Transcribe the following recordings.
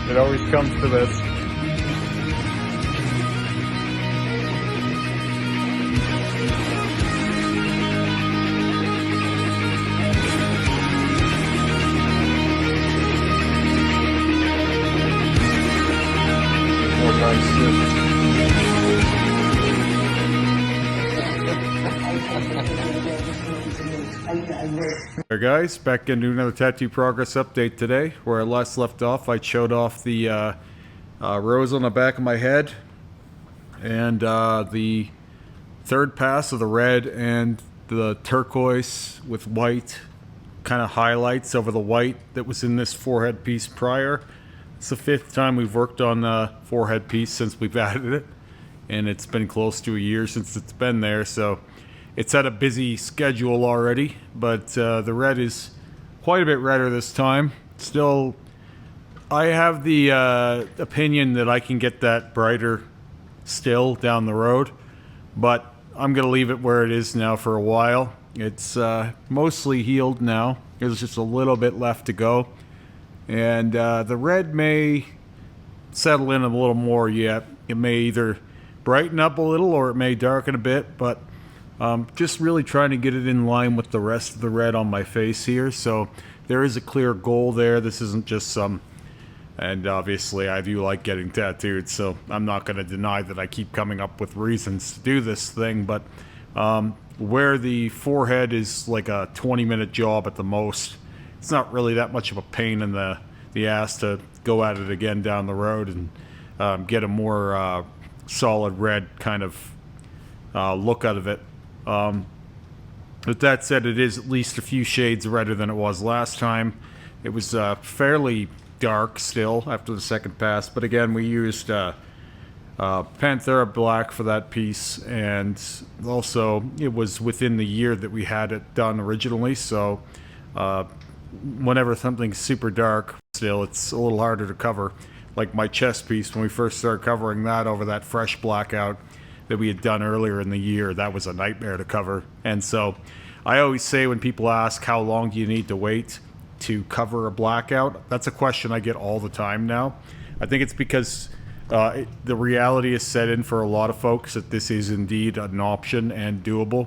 It always comes to this. More nice shit. Hey guys, back into another tattoo progress update today. Where I last left off, I showed off the rose on the back of my head and the third pass of the red and the turquoise with white kind of highlights over the white that was in this forehead piece prior. It's the fifth time we've worked on the forehead piece since we've added it, and it's been close to a year since it's been there, so it's had a busy schedule already, but the red is quite a bit redder this time. Still, I have the opinion that I can get that brighter still down the road, but I'm going to leave it where it is now for a while. It's mostly healed now. There's just a little bit left to go, and the red may settle in a little more yet. It may either brighten up a little or it may darken a bit, but just really trying to get it in line with the rest of the red on my face here. So there is a clear goal there. This isn't just some, and obviously I do like getting tattooed, so I'm not going to deny that I keep coming up with reasons to do this thing, but where the forehead is like a 20-minute job at the most, it's not really that much of a pain in the ass to go at it again down the road and get a more solid red kind of look out of it. With that said, it is at least a few shades redder than it was last time. It was fairly dark still after the second pass, but again, we used Panthera Black for that piece, and also it was within the year that we had it done originally, so whenever something's super dark still, it's a little harder to cover. Like my chest piece, when we first started covering that over that fresh blackout that we had done earlier in the year, that was a nightmare to cover. And so I always say when people ask how long do you need to wait to cover a blackout, that's a question I get all the time now. I think it's because the reality is set in for a lot of folks that this is indeed an option and doable.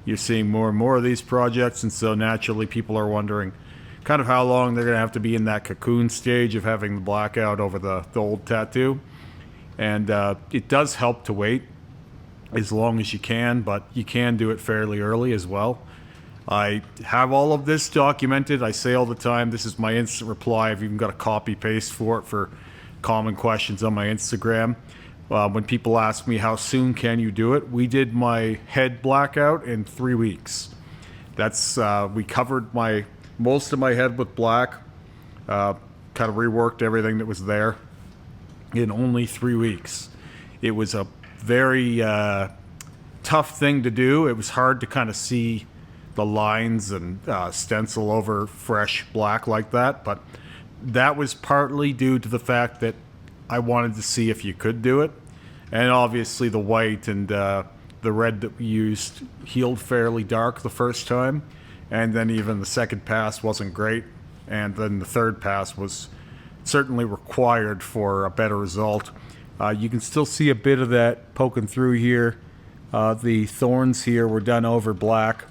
You're seeing more and more of these projects, and so naturally people are wondering kind of how long they're going to have to be in that cocoon stage of having the blackout over the old tattoo. And it does help to wait as long as you can, but you can do it fairly early as well. I have all of this documented. I say all the time, this is my instant reply. I've even got a copy paste for it for common questions on my Instagram. When people ask me how soon can you do it, we did my head blackout in 3 weeks. That's we covered most of my head with black, kind of reworked everything that was there in only 3 weeks. It was a very tough thing to do. It was hard to kind of see the lines and stencil over fresh black like that, but that was partly due to the fact that I wanted to see if you could do it, and obviously the white and the red that we used healed fairly dark the first time, and then even the second pass wasn't great, and then the third pass was certainly required for a better result. You can still see a bit of that poking through here. The thorns here were done over black,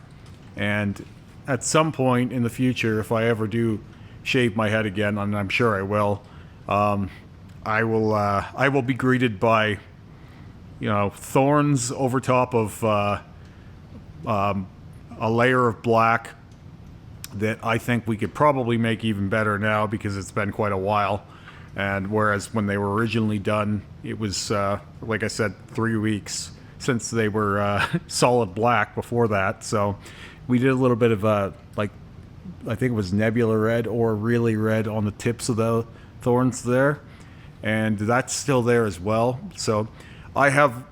and at some point in the future, if I ever do shave my head again, and I'm sure I will, I will be greeted by, thorns over top of a layer of black that I think we could probably make even better now because it's been quite a while. And whereas when they were originally done, it was, like I said, 3 weeks since they were solid black before that. So we did a little bit of I think it was nebula red or really red on the tips of the thorns there. And that's still there as well. So I have,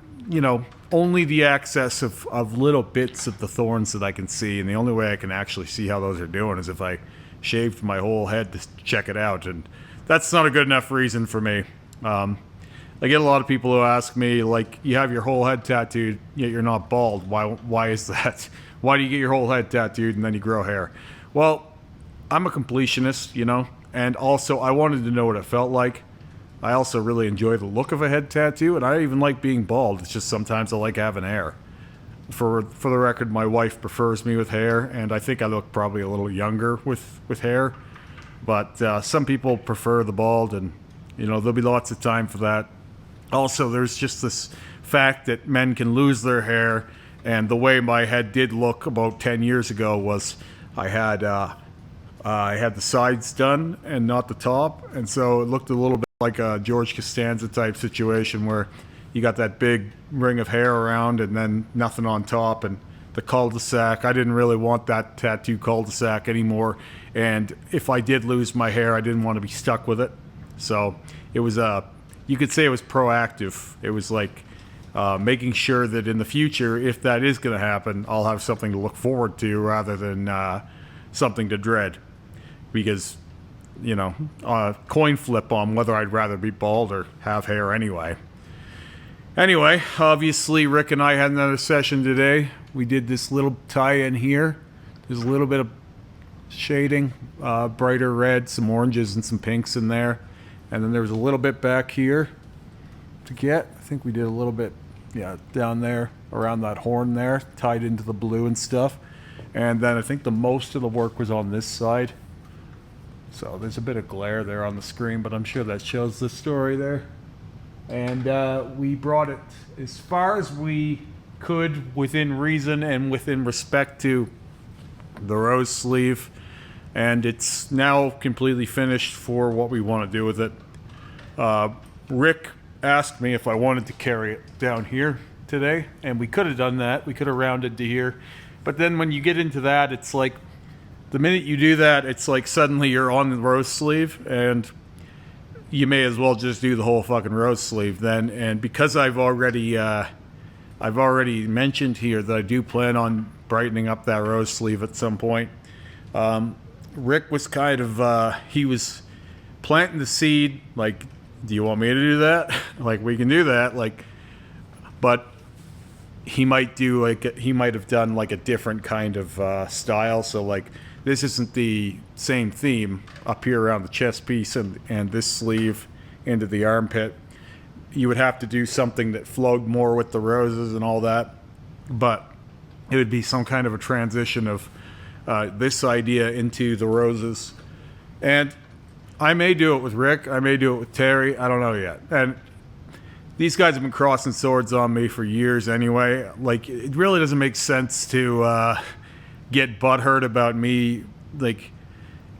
only the access of little bits of the thorns that I can see. And the only way I can actually see how those are doing is if I shaved my whole head to check it out. And that's not a good enough reason for me. I get a lot of people who ask me, like, you have your whole head tattooed, yet you're not bald. Why is that? Why do you get your whole head tattooed and then you grow hair? Well, I'm a completionist, and also I wanted to know what it felt like. I also really enjoy the look of a head tattoo, and I even like being bald. It's just sometimes I like having hair. For the record, my wife prefers me with hair, and I think I look probably a little younger with hair. But some people prefer the bald, and there'll be lots of time for that. Also, there's just this fact that men can lose their hair, and the way my head did look about 10 years ago was I had the sides done and not the top, and so it looked a little bit like a George Costanza type situation where you got that big ring of hair around and then nothing on top, and the cul-de-sac. I didn't really want that tattoo cul-de-sac anymore, and if I did lose my hair, I didn't want to be stuck with it. So it was you could say it was proactive. It was like making sure that in the future, if that is going to happen, I'll have something to look forward to rather than something to dread. Because coin flip on whether I'd rather be bald or have hair anyway. Anyway, obviously Rick and I had another session today. We did this little tie-in here. There's a little bit of shading, brighter red, some oranges and some pinks in there. And then there was a little bit back here to get. I think we did a little bit, down there around that horn there, tied into the blue and stuff. And then I think the most of the work was on this side. So there's a bit of glare there on the screen, but I'm sure that shows the story there. And we brought it as far as we could within reason and within respect to the rose sleeve. And it's now completely finished for what we want to do with it. Rick asked me if I wanted to carry it down here today, and we could have done that. We could have rounded to here. But then when you get into that, it's like, the minute you do that, it's like suddenly you're on the rose sleeve, and you may as well just do the whole fucking rose sleeve then. And because I've already mentioned here that I do plan on brightening up that rose sleeve at some point, Rick was kind of he was planting the seed, like, do you want me to do that? Like, we can do that, like, but he might have done like a different kind of style. So like, this isn't the same theme up here around the chest piece and this sleeve into the armpit. You would have to do something that flowed more with the roses and all that, but it would be some kind of a transition of this idea into the roses. And I may do it with Rick, I may do it with Terry, I don't know yet. And these guys have been crossing swords on me for years anyway. Like, it really doesn't make sense to get butthurt about me, like,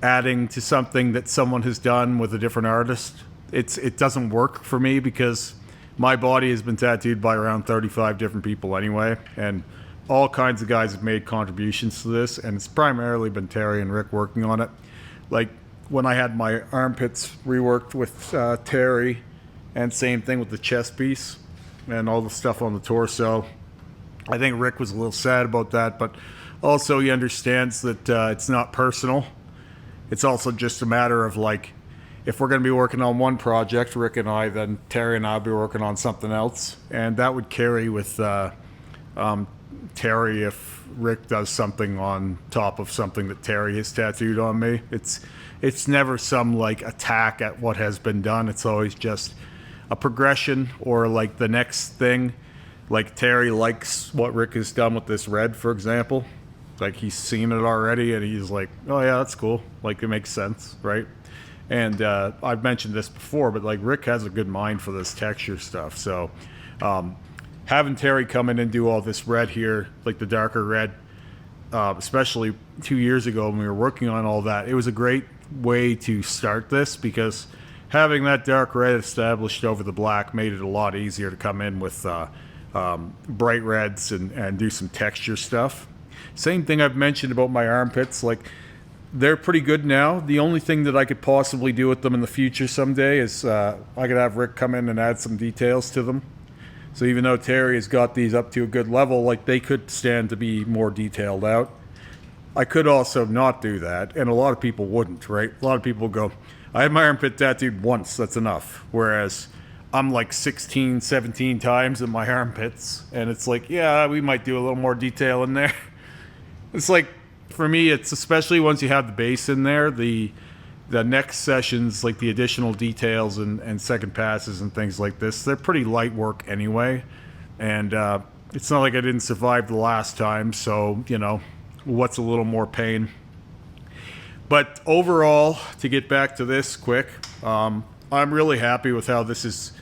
adding to something that someone has done with a different artist. It doesn't work for me because my body has been tattooed by around 35 different people anyway, and all kinds of guys have made contributions to this, and it's primarily been Terry and Rick working on it. Like, when I had my armpits reworked with Terry, and same thing with the chest piece and all the stuff on the torso. I think Rick was a little sad about that, but also he understands that it's not personal. It's also just a matter of, like, if we're going to be working on one project, Rick and I, then Terry and I will be working on something else. And that would carry with Terry if Rick does something on top of something that Terry has tattooed on me. It's never some, like, attack at what has been done. It's always just a progression or, like, the next thing. Like, Terry likes what Rick has done with this red, for example. Like, he's seen it already and he's like, oh yeah, that's cool. Like, it makes sense, right? And I've mentioned this before, but, like, Rick has a good mind for this texture stuff. So having Terry come in and do all this red here, like the darker red, especially 2 years ago when we were working on all that, it was a great way to start this because having that dark red established over the black made it a lot easier to come in with bright reds and do some texture stuff. Same thing I've mentioned about my armpits. Like, they're pretty good now. The only thing that I could possibly do with them in the future someday is I could have Rick come in and add some details to them. So even though Terry has got these up to a good level, like, they could stand to be more detailed out. I could also not do that, and a lot of people wouldn't, right? A lot of people go, I had my armpit tattooed once, that's enough. Whereas I'm like 16, 17 times in my armpits, and it's like, yeah, we might do a little more detail in there. It's like, for me, it's especially once you have the base in there, the the next sessions, like the additional details and second passes and things like this, they're pretty light work anyway. And it's not like I didn't survive the last time, so, you know, what's a little more pain? But overall, to get back to this quick, I'm really happy with how this has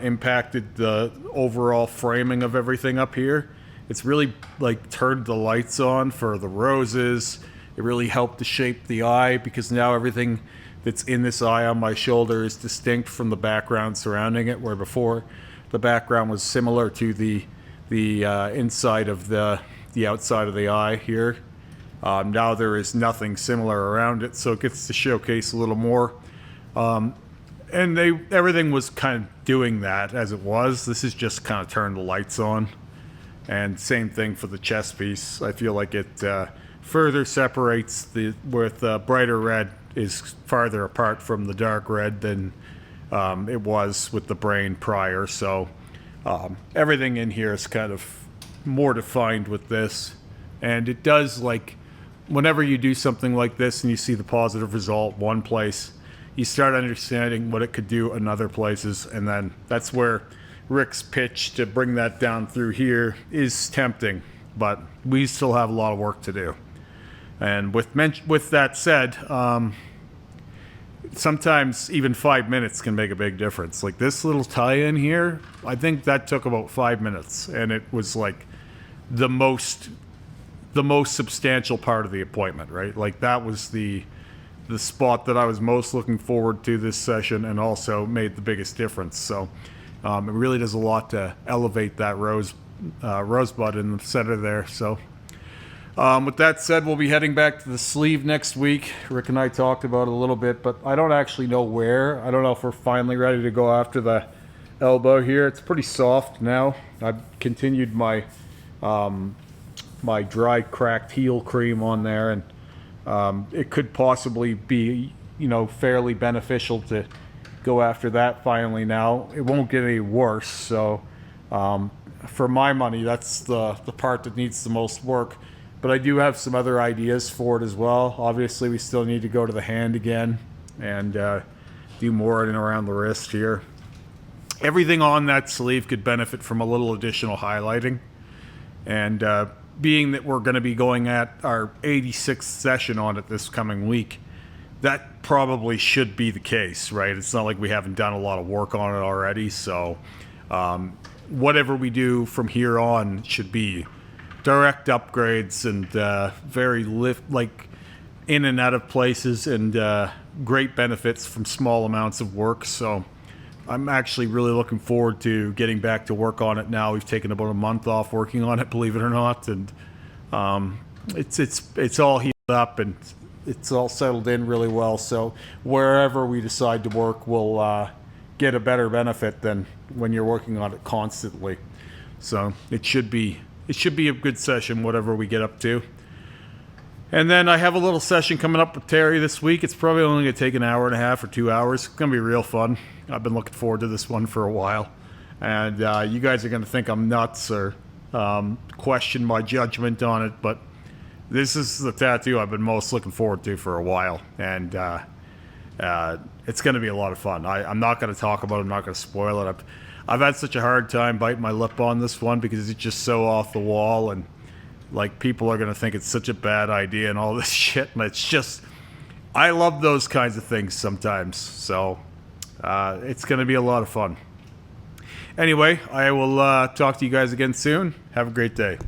impacted the overall framing of everything up here. It's really like turned the lights on for the roses. It really helped to shape the eye, because now everything that's in this eye on my shoulder is distinct from the background surrounding it, where before the background was similar to the inside of the outside of the eye here. Now there is nothing similar around it, so it gets to showcase a little more. And everything was kind of doing that as it was. This is just kind of turned the lights on. And same thing for the chest piece. I feel like it further separates with brighter red is farther apart from the dark red than it was with the brain prior. So everything in here is kind of more defined with this. And it does, like, whenever you do something like this and you see the positive result one place, you start understanding what it could do in other places, and then that's where Rick's pitch to bring that down through here is tempting, but we still have a lot of work to do. And with that said, sometimes even 5 minutes can make a big difference. Like this little tie-in here, I think that took about 5 minutes, and it was like the most substantial part of the appointment, right? Like that was the spot that I was most looking forward to this session, and also made the biggest difference. So it really does a lot to elevate that rosebud in the center there. So with that said, we'll be heading back to the sleeve next week. Rick and I talked about it a little bit, but I don't actually know where. I don't know if we're finally ready to go after the elbow here. It's pretty soft now. I've continued my my dry cracked heel cream on there, and it could possibly be, you know, fairly beneficial to go after that finally now. It won't get any worse, so for my money, that's the part that needs the most work. But I do have some other ideas for it as well. Obviously, we still need to go to the hand again and do more in and around the wrist here. Everything on that sleeve could benefit from a little additional highlighting. And being that we're going to be going at our 86th session on it this coming week, that probably should be the case, right? It's not like we haven't done a lot of work on it already. So whatever we do from here on should be direct upgrades and very like in and out of places, and great benefits from small amounts of work. So I'm actually really looking forward to getting back to work on it now. We've taken about a month off working on it, believe it or not, and it's all healed up and it's all settled in really well. So wherever we decide to work, we'll get a better benefit than when you're working on it constantly. So it should be a good session, whatever we get up to. And then I have a little session coming up with Terry this week. It's probably only going to take an hour and a half or 2 hours. It's going to be real fun. I've been looking forward to this one for a while. And you guys are going to think I'm nuts or question my judgment on it, but this is the tattoo I've been most looking forward to for a while. And it's going to be a lot of fun. I'm not going to talk about it. I'm not going to spoil it. I've had such a hard time biting my lip on this one because it's just so off the wall, and like people are going to think it's such a bad idea and all this shit. And it's just, I love those kinds of things sometimes. So it's going to be a lot of fun. Anyway, I will talk to you guys again soon. Have a great day.